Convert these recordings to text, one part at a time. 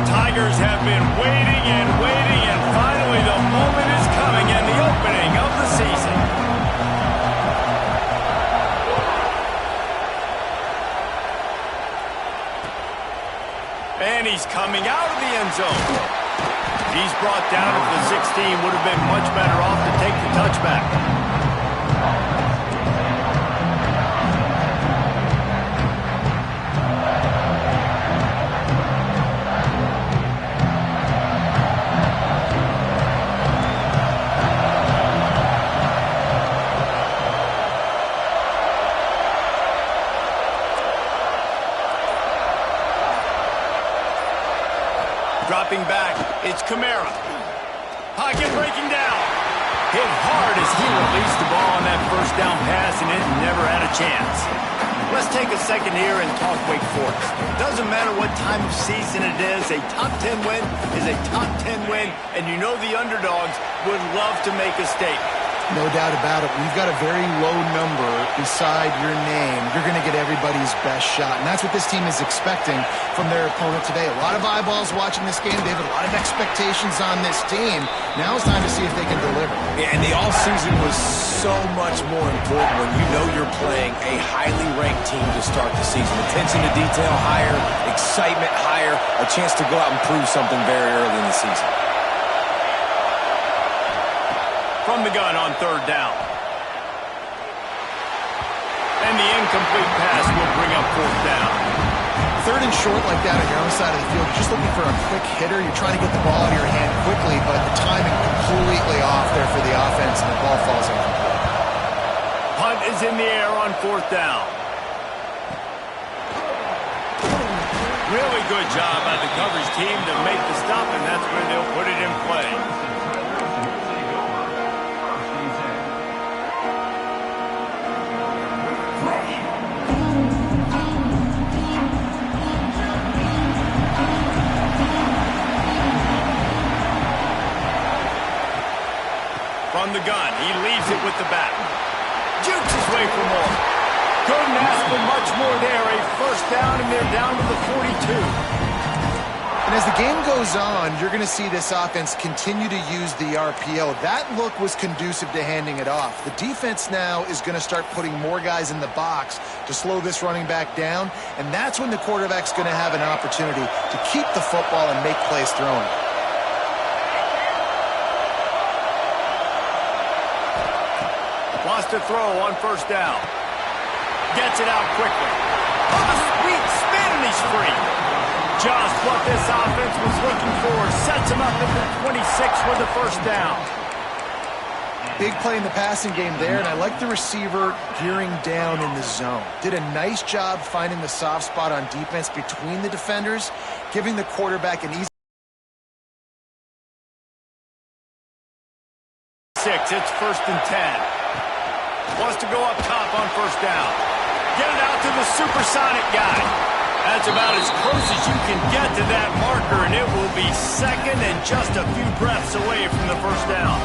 Tigers have been waiting and waiting, and finally the moment is coming and the opening of the season. And he's coming out of the end zone. He's brought down at the 16. Would have been much better off to take the touchback. Dropping back, it's Kamara. Pocket breaking down. Hit hard as he released the ball on that first down pass, and it never had a chance. Let's take a second here and talk Wakeforest. Doesn't matter what time of season it is, a top 10 win is a top 10 win, and you know the underdogs would love to make a statement. No doubt about it. We've got a very low number beside your name. You're going to get everybody's best shot, and that's what this team is expecting from their opponent today. A lot of eyeballs watching this game. They have a lot of expectations on this team. Now it's time to see if they can deliver. Yeah, and the offseason was so much more important when you know you're playing a highly ranked team to start the season. Attention to detail higher, excitement higher, a chance to go out and prove something very early in the season. From the gun on third down. And the incomplete pass will bring up fourth down. Third and short like that on your own side of the field, you're just looking for a quick hitter. You're trying to get the ball out of your hand quickly, but the timing completely off there for the offense, and the ball falls incomplete. Punt is in the air on fourth down. Really good job by the coverage team to make the stop, and that's where they'll put it in play. From the gun, he leaves it with the bat. Jukes his way for more. Couldn't ask for much more there. A first down, and they're down to the 42. And as the game goes on, you're going to see this offense continue to use the RPO. That look was conducive to handing it off. The defense now is going to start putting more guys in the box to slow this running back down, and that's when the quarterback's going to have an opportunity to keep the football and make plays throwing. Wants to throw on first down. Gets it out quickly. Oh, the sweet spin, and he's free. Just what this offense was looking for. Sets him up at the 26 for the first down. Big play in the passing game there, and I like the receiver gearing down in the zone. Did a nice job finding the soft spot on defense between the defenders, giving the quarterback an easy... It's first and 10. Wants to go up top on first down. Get it out to the supersonic guy. That's about as close as you can get to that marker, and it will be second and just a few breaths away from the first down.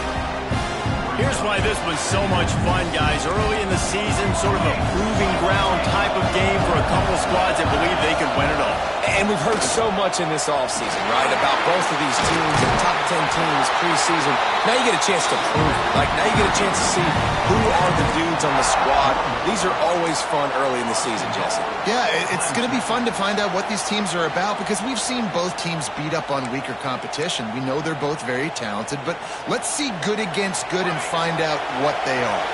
Here's why this was so much fun, guys. Early in the season, sort of a proving ground type of game for a couple squads that believe they could win it all. And we've heard so much in this offseason, right, about both of these teams and top 10 teams preseason. Now you get a chance to prove it. Like, now you get a chance to see who are the dudes on the squad. These are always fun early in the season, Jesse. Yeah, it's going to be fun to find out what these teams are about because we've seen both teams beat up on weaker competition. We know they're both very talented, but let's see good against good and find out what they are.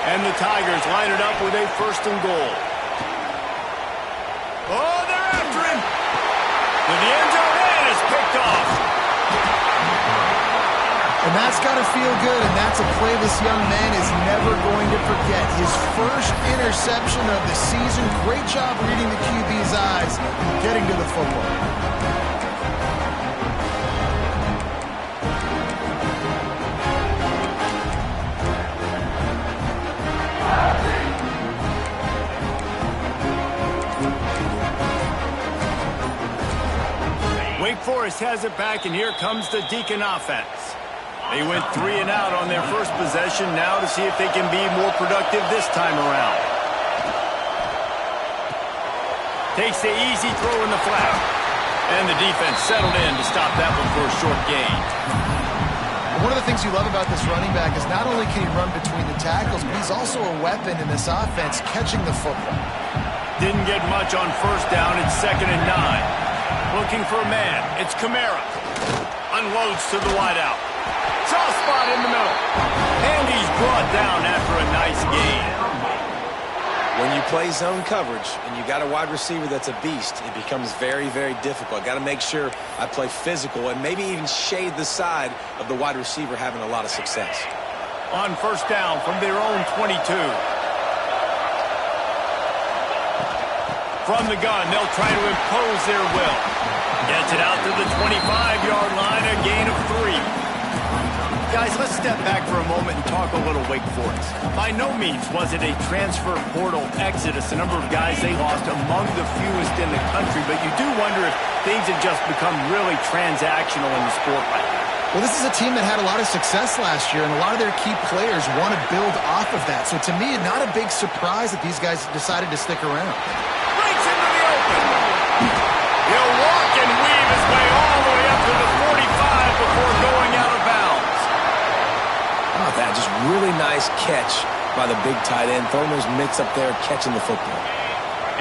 And the Tigers line it up with a first and goal. Oh, they're after him. To the end zone, and it's picked off. And that's got to feel good, and that's a play this young man is never going to forget. His first interception of the season. Great job reading the QB's eyes, getting to the football. Wakeforest has it back, and here comes the Deacon offense. They went 3 and out on their first possession, now to see if they can be more productive this time around. Takes the easy throw in the flat. And the defense settled in to stop that one for a short gain. One of the things you love about this running back is not only can he run between the tackles, but he's also a weapon in this offense catching the football. Didn't get much on first down. It's 2nd and 9. Looking for a man. It's Kamara. Unloads to the wideout. Soft spot in the middle. And he's brought down after a nice gain. When you play zone coverage and you got a wide receiver that's a beast, it becomes very, very difficult. I got to make sure I play physical and maybe even shade the side of the wide receiver having a lot of success. On first down from their own 22. From the gun, they'll try to impose their will. Gets it out to the 25-yard line, a gain of 3. Guys, let's step back for a moment and talk a little Wakeforest. By no means was it a transfer portal exodus, the number of guys they lost among the fewest in the country, but you do wonder if things have just become really transactional in the sport right now. Well, this is a team that had a lot of success last year, and a lot of their key players want to build off of that. So to me, not a big surprise that these guys decided to stick around. Breaks into the open. He'll walk and weave his way all the way up to the 45 before going out of bounds. How about that? Just really nice catch by the big tight end, throwing those mitts up there, catching the football.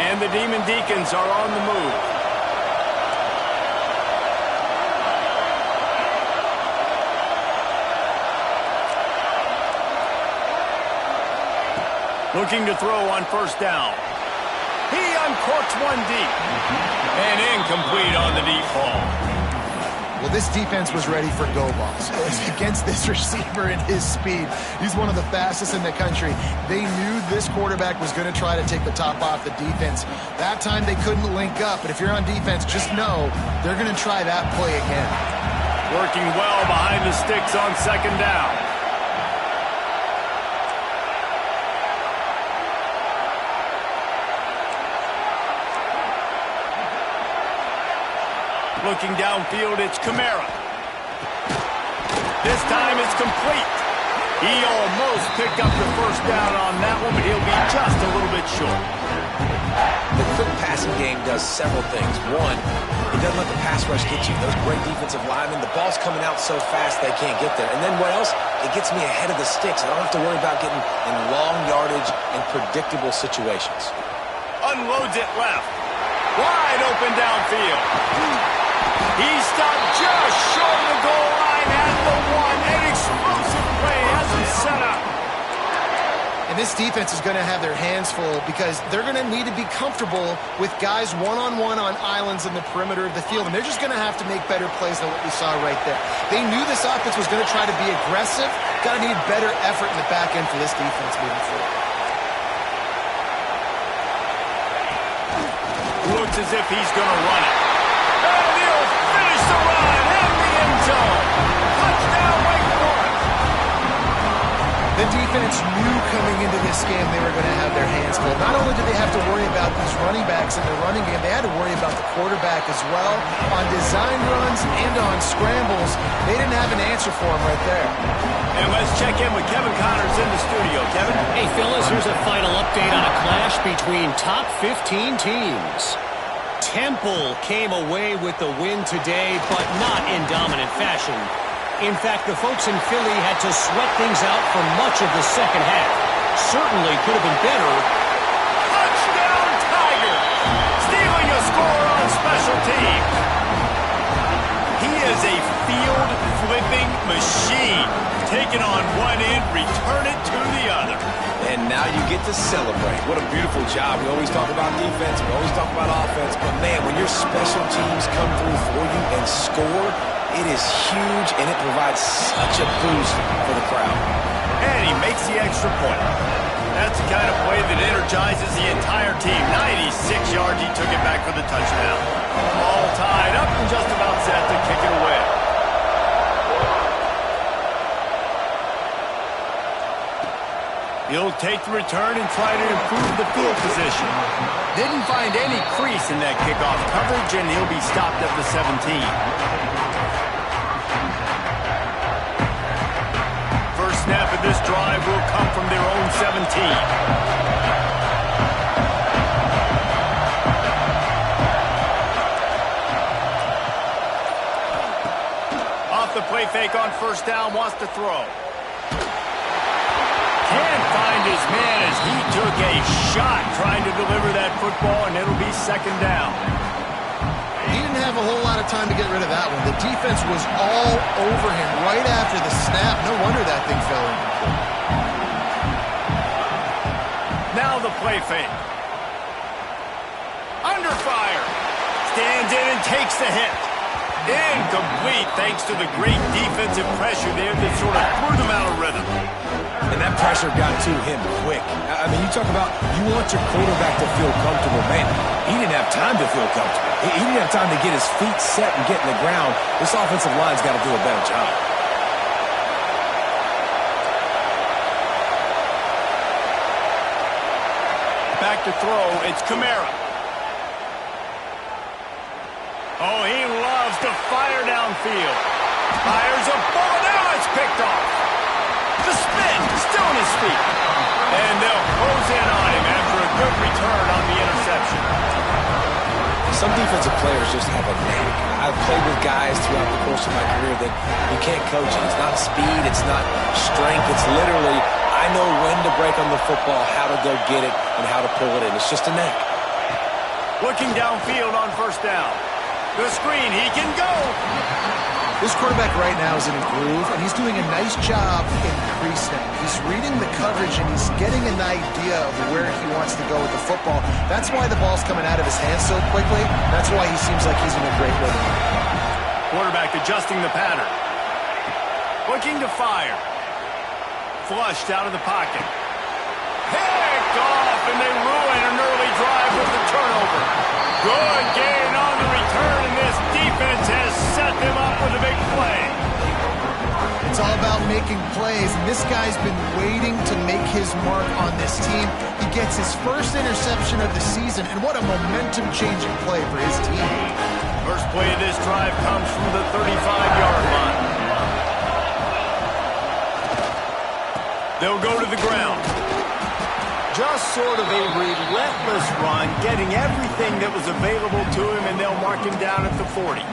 And the Demon Deacons are on the move. Looking to throw on first down. He uncorks one deep. And incomplete on the deep ball. Well, this defense was ready for go balls. Against this receiver and his speed, he's one of the fastest in the country. They knew this quarterback was going to try to take the top off the defense. That time they couldn't link up, but if you're on defense, just know they're going to try that play again. Working well behind the sticks on second down. Looking downfield, it's Kamara. This time it's complete. He almost picked up the first down on that one, but he'll be just a little bit short. The quick passing game does several things. One, it doesn't let the pass rush get you. Those great defensive linemen, the ball's coming out so fast they can't get there. And then what else? It gets me ahead of the sticks. I don't have to worry about getting in long yardage and predictable situations. Unloads it left. Wide open downfield. He stopped just short of the goal line at the 1. An explosive play has him set up. And this defense is going to have their hands full because they're going to need to be comfortable with guys one-on-one on islands in the perimeter of the field. And they're just going to have to make better plays than what we saw right there. They knew this offense was going to try to be aggressive. Got to need better effort in the back end for this defense moving forward. Looks as if he's going to run it. And he'll finish the run in the end zone. Touchdown, Wakeforest. The defense knew coming into this game they were going to have their hands full. Not only did they have to worry about these running backs in the running game, they had to worry about the quarterback as well. On design runs and on scrambles, they didn't have an answer for him right there. And let's check in with Kevin Connors in the studio. Kevin? Hey, Phyllis, here's a final update on a clash between top 15 teams. Temple came away with the win today, but not in dominant fashion. In fact, the folks in Philly had to sweat things out for much of the second half. Certainly could have been better. Touchdown, Tiger! Stealing a score on special teams. He is a field-flipping machine. Taking on one end, return it to the other. And now you get to celebrate. What a beautiful job. We always talk about defense. We always talk about offense. But, man, when your special teams come through for you and score, it is huge, and it provides such a boost for the crowd. And he makes the extra point. That's the kind of play that energizes the entire team. 96 yards, he took it back for the touchdown. All tied up and just about set to kick it away. He'll take the return and try to improve the field position. Didn't find any crease in that kickoff coverage, and he'll be stopped at the 17. snap of this drive will come from their own 17. Off the play fake on first down, wants to throw. Can't find his man as he took a shot trying to deliver that football, and it'll be second down. He didn't have a whole lot of time to get rid of that one. The defense was all over him right after the snap. No wonder that thing fell incomplete. Now the play fake. Under fire. Stands in and takes the hit. Incomplete thanks to the great defensive pressure there that sort of threw them out of rhythm. And that pressure got to him quick. I mean, you talk about you want your quarterback to feel comfortable. Man, he didn't have time to feel comfortable. He didn't have time to get his feet set and get in the ground. This offensive line's got to do a better job. Back to throw, it's Kamara. Oh, he loves to fire downfield. Fires a ball, now it's picked off. The spin, still on his feet. And they'll close in on him after a good return on the interception. Some defensive players just have a knack. I've played with guys throughout the course of my career that you can't coach it. It's not speed, it's not strength. It's literally, I know when to break on the football, how to go get it, and how to pull it in. It's just a knack. Looking downfield on first down. The screen, he can go. This quarterback right now is in a groove, and he's doing a nice job in pre-snap. He's reading the coverage, and he's getting an idea of where he wants to go with the football. That's why the ball's coming out of his hands so quickly. That's why he seems like he's in a great rhythm. Quarterback adjusting the pattern. Looking to fire. Flushed out of the pocket. Picked off, and they ruin an early drive with the turnover. Good gain on the return, and this defense has set them up with a big play. It's all about making plays, and this guy's been waiting to make his mark on this team. He gets his first interception of the season, and what a momentum-changing play for his team. First play of this drive comes from the 35-yard line. They'll go to the ground. Just sort of a relentless run, getting everything that was available to him, and they'll mark him down at the 40.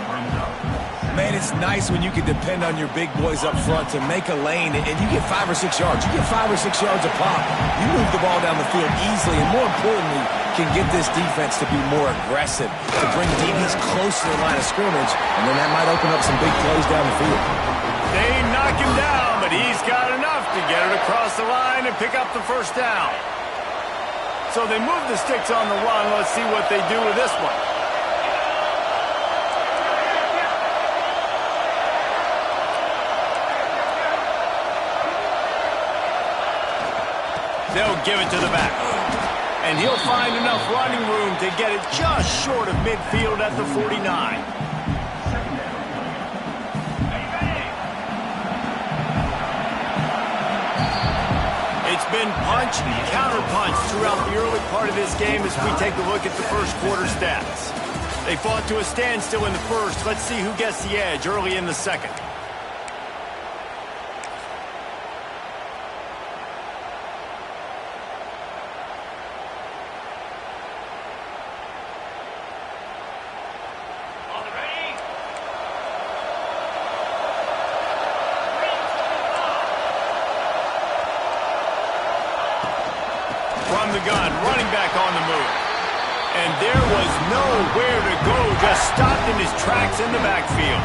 Man, it's nice when you can depend on your big boys up front to make a lane, and you get 5 or 6 yards. You get 5 or 6 yards a pop. You move the ball down the field easily, and more importantly, can get this defense to be more aggressive, to bring DBs close to the line of scrimmage, and then that might open up some big plays down the field. They knock him down, but he's got enough to get it across the line and pick up the first down. So they move the sticks on the run. Let's see what they do with this one. They'll give it to the back. And he'll find enough running room to get it just short of midfield at the 49. It's been punch, counter-punch throughout the early part of this game as we take a look at the first quarter stats. They fought to a standstill in the first. Let's see who gets the edge early in the second. From the gun, running back on the move. And there was nowhere to go, just stopped in his tracks in the backfield.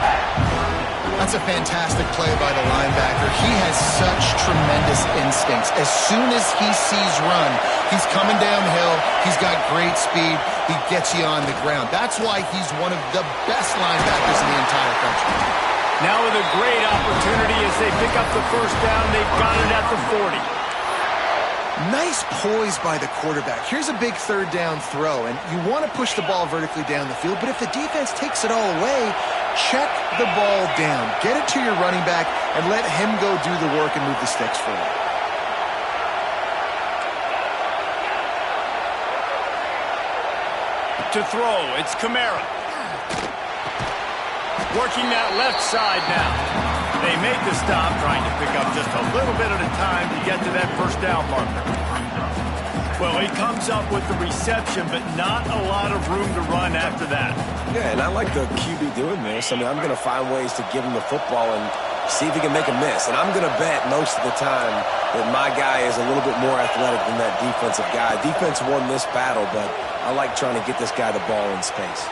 That's a fantastic play by the linebacker. He has such tremendous instincts. As soon as he sees run, he's coming downhill. He's got great speed. He gets you on the ground. That's why he's one of the best linebackers in the entire country. Now with a great opportunity as they pick up the first down, they've got it at the 40. Nice poise by the quarterback. Here's a big third down throw, and you want to push the ball vertically down the field, but if the defense takes it all away, check the ball down. Get it to your running back and let him go do the work and move the sticks for you. To throw, it's Kamara. Working that left side now. They make the stop, trying to pick up just a little bit at a time to get to that first down marker. Well, he comes up with the reception, but not a lot of room to run after that. Yeah, and I like the QB doing this. I mean, I'm going to find ways to give him the football and see if he can make a miss. And I'm going to bet most of the time that my guy is a little bit more athletic than that defensive guy. Defense won this battle, but I like trying to get this guy the ball in space.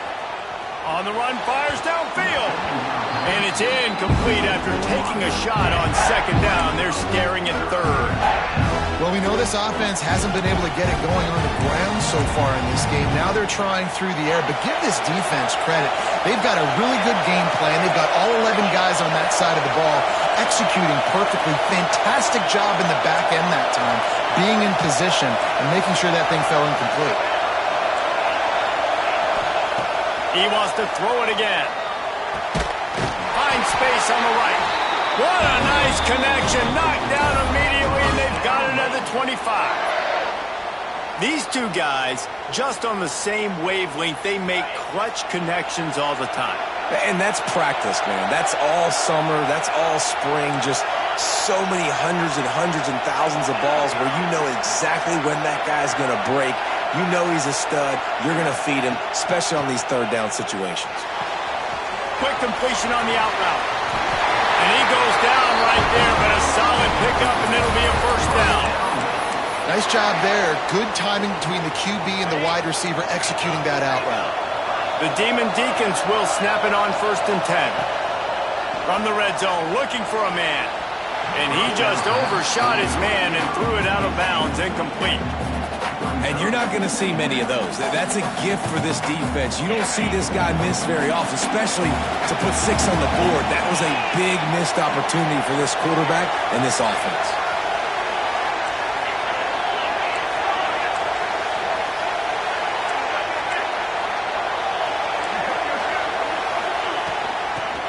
On the run, fires downfield. And it's incomplete after taking a shot on second down. They're staring at third. Well, we know this offense hasn't been able to get it going on the ground so far in this game. Now they're trying through the air, but give this defense credit. They've got a really good game plan. They've got all 11 guys on that side of the ball executing perfectly. Fantastic job in the back end that time, being in position and making sure that thing fell incomplete. He wants to throw it again. Finds space on the right. What a nice connection. Knocked down immediately, and they've got it at the 25. These two guys, just on the same wavelength, they make clutch connections all the time. And that's practice, man. That's all summer. That's all spring. Just so many hundreds and thousands of balls where you know exactly when that guy's going to break. You know he's a stud. You're going to feed him, especially on these third down situations. Quick completion on the out route. And he goes down right there, but a solid pickup, and it'll be a first down. Nice job there. Good timing between the QB and the wide receiver executing that out route. The Demon Deacons will snap it on 1st and 10. From the red zone, looking for a man. And he just overshot his man and threw it out of bounds, incomplete. And you're not going to see many of those. That's a gift for this defense. You don't see this guy miss very often, especially to put 6 on the board. That was a big missed opportunity for this quarterback and this offense.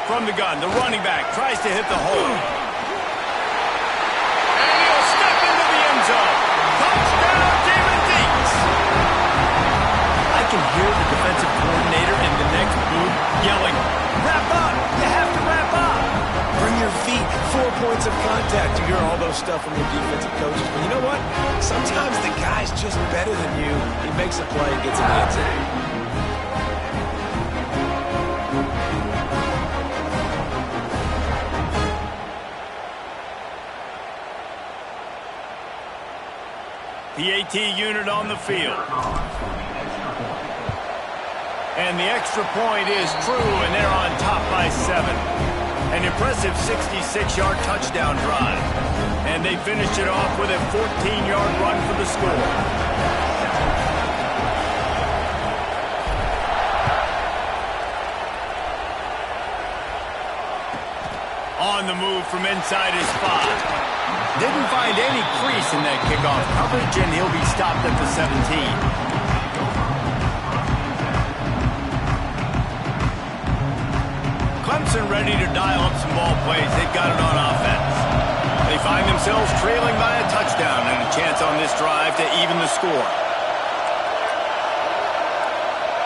From the gun, the running back tries to hit the hole. And he'll step into the end zone. Touchdown, Demon Deacs! I can hear the defensive coordinator in the next booth yelling, "Wrap up! You have to wrap up!" Bring your feet, 4 points of contact. You hear all those stuff from your defensive coaches. But you know what? Sometimes the guy's just better than you. He makes a play and gets in the end zone. PAT unit on the field. And the extra point is true, and they're on top by 7. An impressive 66-yard touchdown drive. And they finished it off with a 14-yard run for the score. On the move from inside his 5. Didn't find any crease in that kickoff coverage, and he'll be stopped at the 17. Clemson ready to dial up some ball plays. They've got it on offense. They find themselves trailing by a touchdown and a chance on this drive to even the score.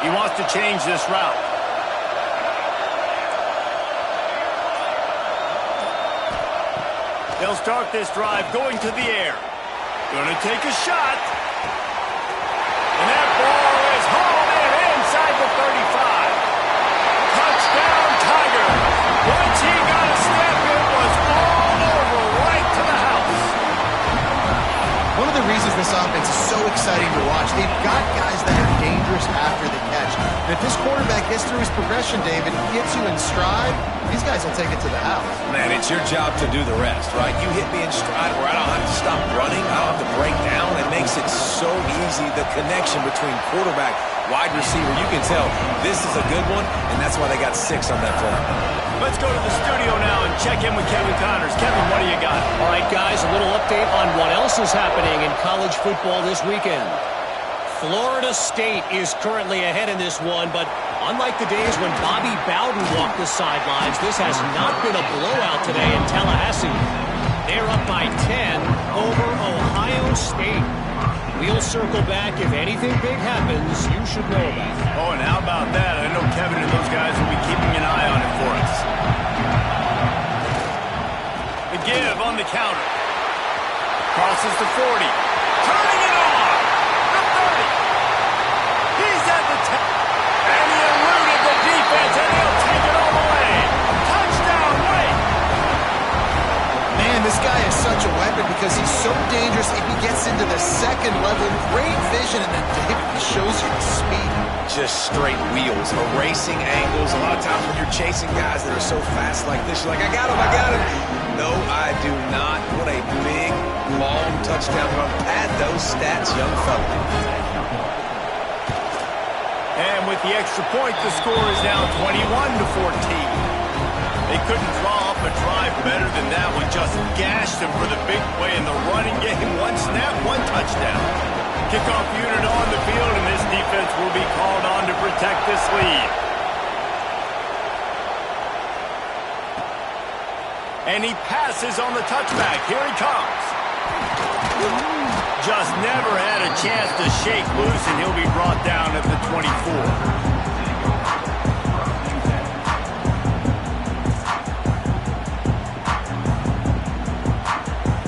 He wants to change this route. They'll start this drive going to the air. Going to take a shot. And that ball is hauled in inside the 35. Touchdown, Tiger. Once he got a step, it was all over right to the house. One of the reasons this offense is so exciting to watch, they've got guys that are dangerous after the catch. And if this quarterback gets through his progression, David, gets you in stride, these guys will take it to the house. Man, it's your job to do the rest, right? You hit me in stride where I don't have to stop running. I don't have to break down. It makes it so easy, the connection between quarterback, wide receiver. You can tell this is a good one, and that's why they got 6 on that play. Let's go to the studio now and check in with Kevin Connors. Kevin, what do you got? All right, guys, a little update on what else is happening in college football this weekend. Florida State is currently ahead in this one, but unlike the days when Bobby Bowden walked the sidelines, this has not been a blowout today in Tallahassee. They're up by 10 over Ohio State. We'll circle back. If anything big happens, you should know about it. Oh, and how about that? I know Kevin and those guys will be keeping an eye on it for us. give on the counter. Crosses the 40. Turning it on. The 30. He's at the 10. And he eluded the defense, and he'll take it all the way. Touchdown, Wake. Man, this guy is such a weapon because he's so dangerous if he gets into the second level. Great vision, and then David shows you the speed. Just straight wheels, erasing angles. A lot of times when you're chasing guys that are so fast like this, you're like, I got him, I got him. No, I do not. What a big, long touchdown run. Pad those stats, young fella. And with the extra point, the score is now 21-14. They couldn't draw up a drive better than that one. Just gashed them for the big play in the running game. One snap, one touchdown. Kickoff unit on the field, and this defense will be called on to protect this lead. And he passes on the touchback. Here he comes. Just never had a chance to shake loose, and he'll be brought down at the 24.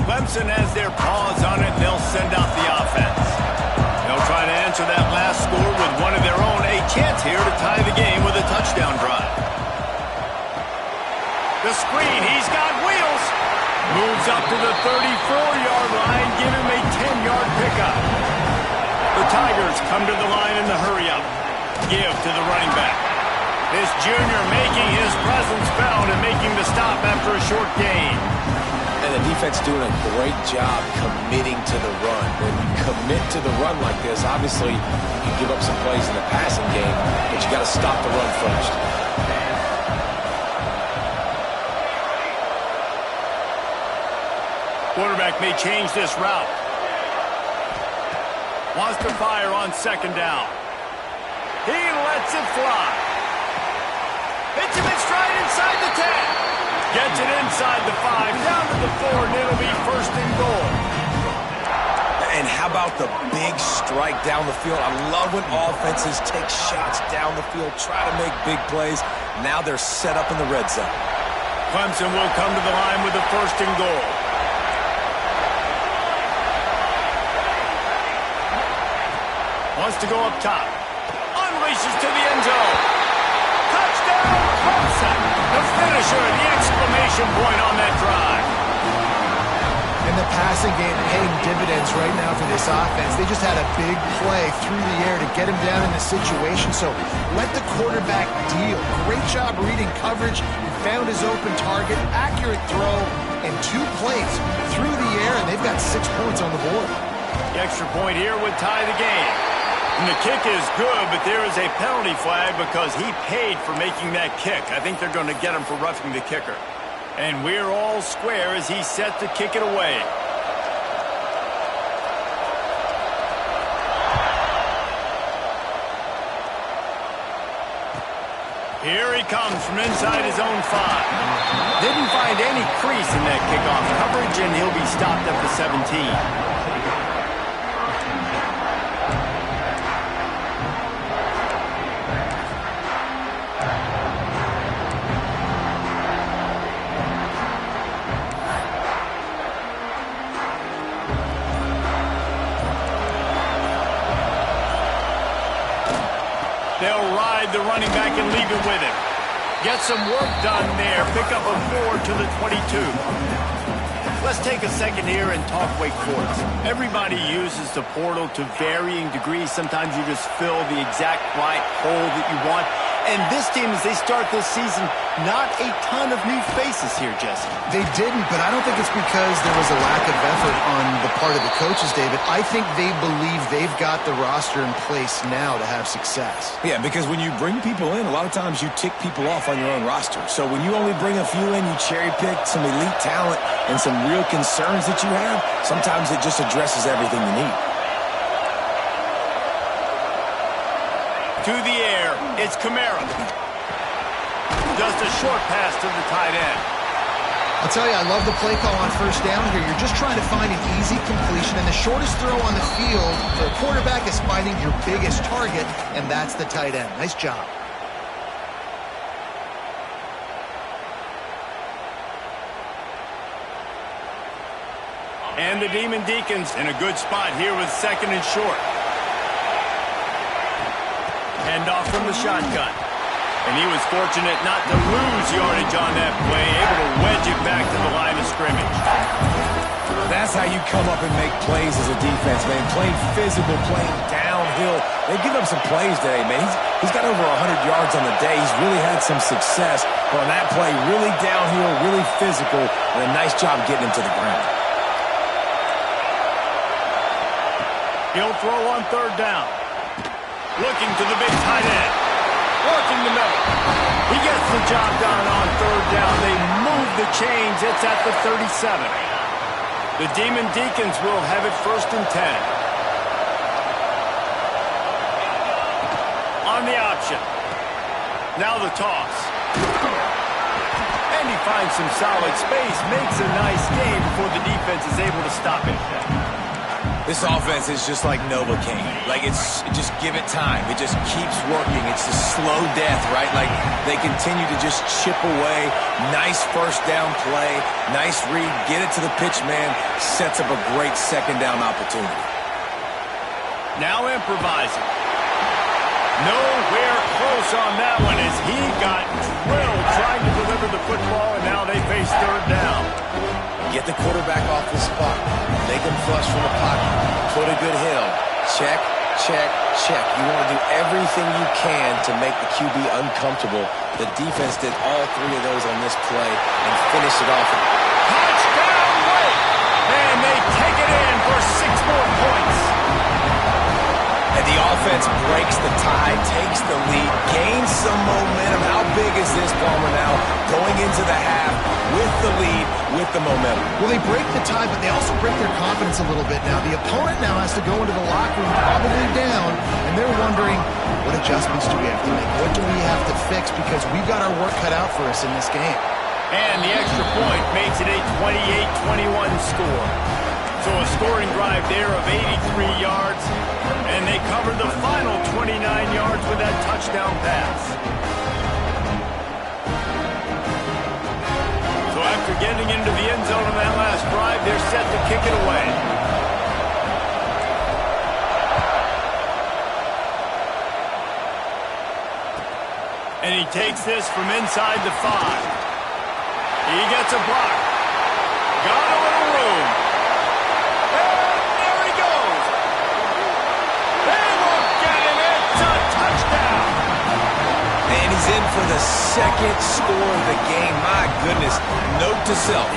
Clemson has their paws on it, and they'll send out the offense. They'll try to answer that last score with one of their own. A chance here to tie the game with a touchdown drive. The screen, he's got wheels. Moves up to the 34-yard line, give him a 10-yard pickup. The Tigers come to the line in the hurry-up. Give to the running back. This junior making his presence felt and making the stop after a short gain. And the defense doing a great job committing to the run. When you commit to the run like this, obviously you can give up some plays in the passing game, but you got to stop the run first. Quarterback may change this route. Wants to fire on second down. He lets it fly. Hits him in stride inside the 10. Gets it inside the 5, down to the 4, and it'll be first and goal. And how about the big strike down the field? I love when offenses take shots down the field, try to make big plays. Now they're set up in the red zone. Clemson will come to the line with the first and goal. Wants to go up top. Unleashes to the end zone. Touchdown, Clemson. The finisher, the exclamation point on that drive. And the passing game paying dividends right now for this offense. They just had a big play through the air to get him down in the situation. So let the quarterback deal. Great job reading coverage. He found his open target, accurate throw, and 2 plays through the air, and they've got 6 points on the board. The extra point here would tie the game. And the kick is good, but there is a penalty flag because he paid for making that kick. I think they're going to get him for roughing the kicker. And we're all square as he's set to kick it away. Here he comes from inside his own 5. Didn't find any crease in that kickoff coverage, and he'll be stopped at the 17. They'll ride the running back and leave it with him. Get some work done there. Pick up a 4 to the 22. Let's take a second here and talk Wakeforest. Everybody uses the portal to varying degrees. Sometimes you just fill the exact right hole that you want. And this team, as they start this season, not a ton of new faces here, Jesse. They didn't, but I don't think it's because there was a lack of effort on the part of the coaches, David. I think they believe they've got the roster in place now to have success. Yeah, because when you bring people in, a lot of times you tick people off on your own roster. So when you only bring a few in, you cherry-pick some elite talent and some real concerns that you have, sometimes it just addresses everything you need. To the air, it's Kamara. Just a short pass to the tight end. I'll tell you, I love the play call on first down here. You're just trying to find an easy completion, and the shortest throw on the field for a quarterback is finding your biggest target, and that's the tight end. Nice job. And the Demon Deacons in a good spot here with second and short. Handoff from the shotgun. And he was fortunate not to lose yardage on that play, able to wedge it back to the line of scrimmage. That's how you come up and make plays as a defense, man. Playing physical, playing downhill. They've given him some plays today, man. He's got over 100 yards on the day. He's really had some success. But on that play, really downhill, really physical, and a nice job getting him to the ground. He'll throw on third down. Looking to the big tight end. Working the middle. He gets the job done on third down. They move the chains. It's at the 37. The Demon Deacons will have it first and 10. On the option. Now the toss. And he finds some solid space. Makes a nice game before the defense is able to stop it. This offense is just like Novocaine. Like, just give it time. It just keeps working. It's a slow death, right? Like, they continue to just chip away. Nice first down play. Nice read. Get it to the pitch man. Sets up a great second down opportunity. Now improvising. Nowhere close on that one as he got drilled trying to deliver the football, and now they face third down. Get the quarterback off the spot. Make him flush from the pocket. Put a good hit on. Check, check, check. You want to do everything you can to make the QB uncomfortable. The defense did all three of those on this play and finished it off. Touchdown, Wake! And they take it in for 6 more points. And the offense breaks the tie, takes the lead, gains some momentum. How big is this, Palmer, now? Going into the half with the lead, with the momentum. Well, they break the tie, but they also break their confidence a little bit now. The opponent now has to go into the locker room probably down, and they're wondering, what adjustments do we have to make? What do we have to fix? Because we've got our work cut out for us in this game. And the extra point makes it a 28-21 score. So a scoring drive there of 83 yards, and they covered the final 29 yards with that touchdown pass. So after getting into the end zone on that last drive, they're set to kick it away. And he takes this from inside the 5. He gets a block. Got a little room. And there he goes. They look at him. It's a touchdown. And he's in for the second score of the game. My goodness. Note to self.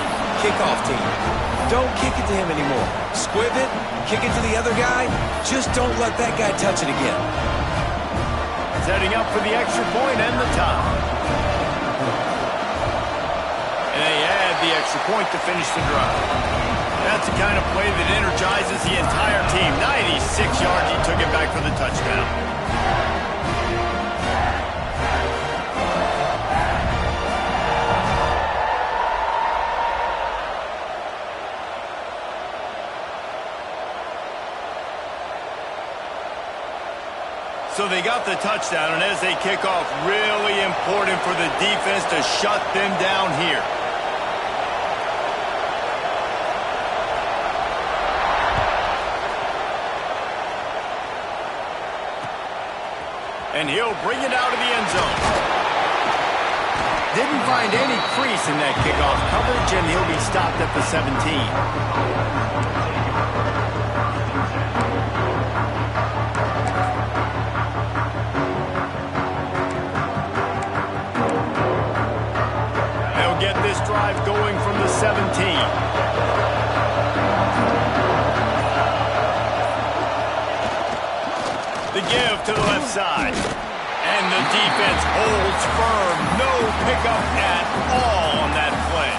Kickoff team. Don't kick it to him anymore. Squib it. Kick it to the other guy. Just don't let that guy touch it again. Setting up for the extra point and the tie. And they add the extra point to finish the drive. That's the kind of play that energizes the entire team. 96 yards, he took it back for the touchdown. So they got the touchdown, and as they kick off, really important for the defense to shut them down here. And he'll bring it out of the end zone. Didn't find any crease in that kickoff coverage, and he'll be stopped at the 17. Get this drive going from the 17. The give to the left side. And the defense holds firm. No pickup at all on that play.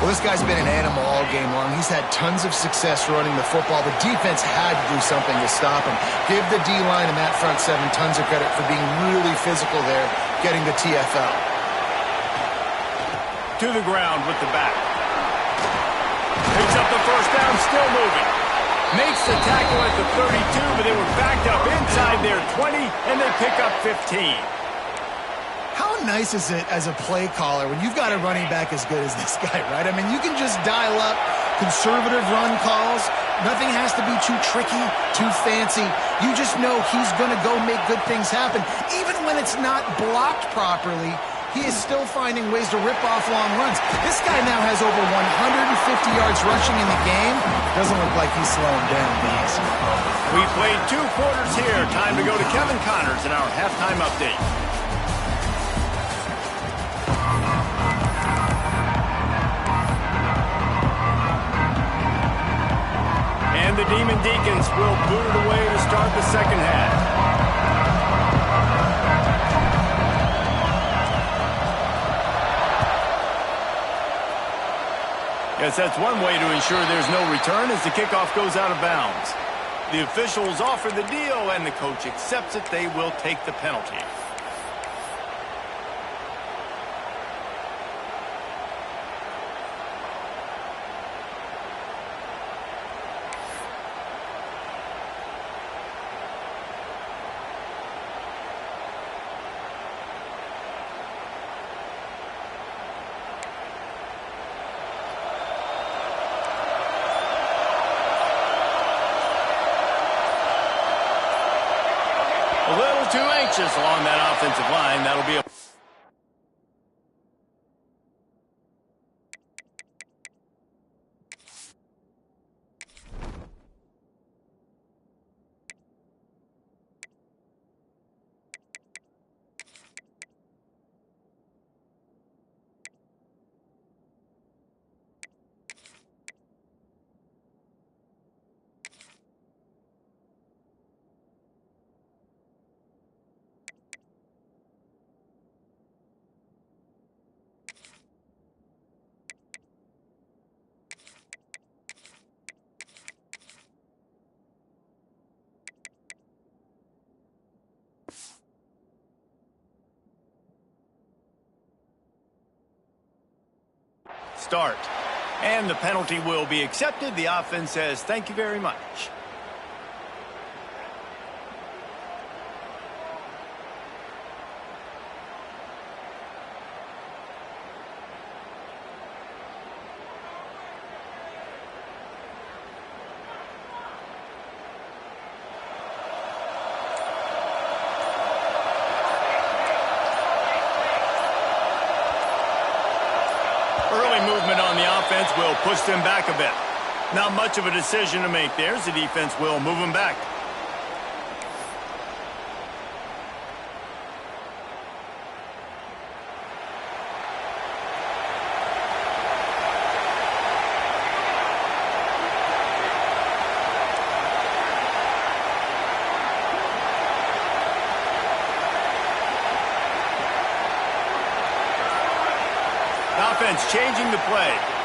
Well, this guy's been an animal all game long. He's had tons of success running the football. The defense had to do something to stop him. Give the D-line and that front 7 tons of credit for being really physical there, getting the TFL. To the ground with the back. Picks up the first down, still moving. Makes the tackle at the 32, but they were backed up inside their 20, and they pick up 15. How nice is it as a play caller when you've got a running back as good as this guy, right? I mean, you can just dial up conservative run calls. Nothing has to be too tricky, too fancy. You just know he's going to go make good things happen. Even when it's not blocked properly, he is still finding ways to rip off long runs. This guy now has over 150 yards rushing in the game. Doesn't look like he's slowing down these. We played 2 quarters here. Time to go to Kevin Connors in our halftime update. And the Demon Deacons will boot it away to start the second half. Yes, that's one way to ensure there's no return as the kickoff goes out of bounds. The officials offer the deal, and the coach accepts it. They will take the penalty. A little too anxious along that offensive line. That'll be a... start. And the penalty will be accepted. The offense says thank you very much. Early movement on the offense will push them back a bit. Not much of a decision to make there, as the defense will move them back. Offense changing the play.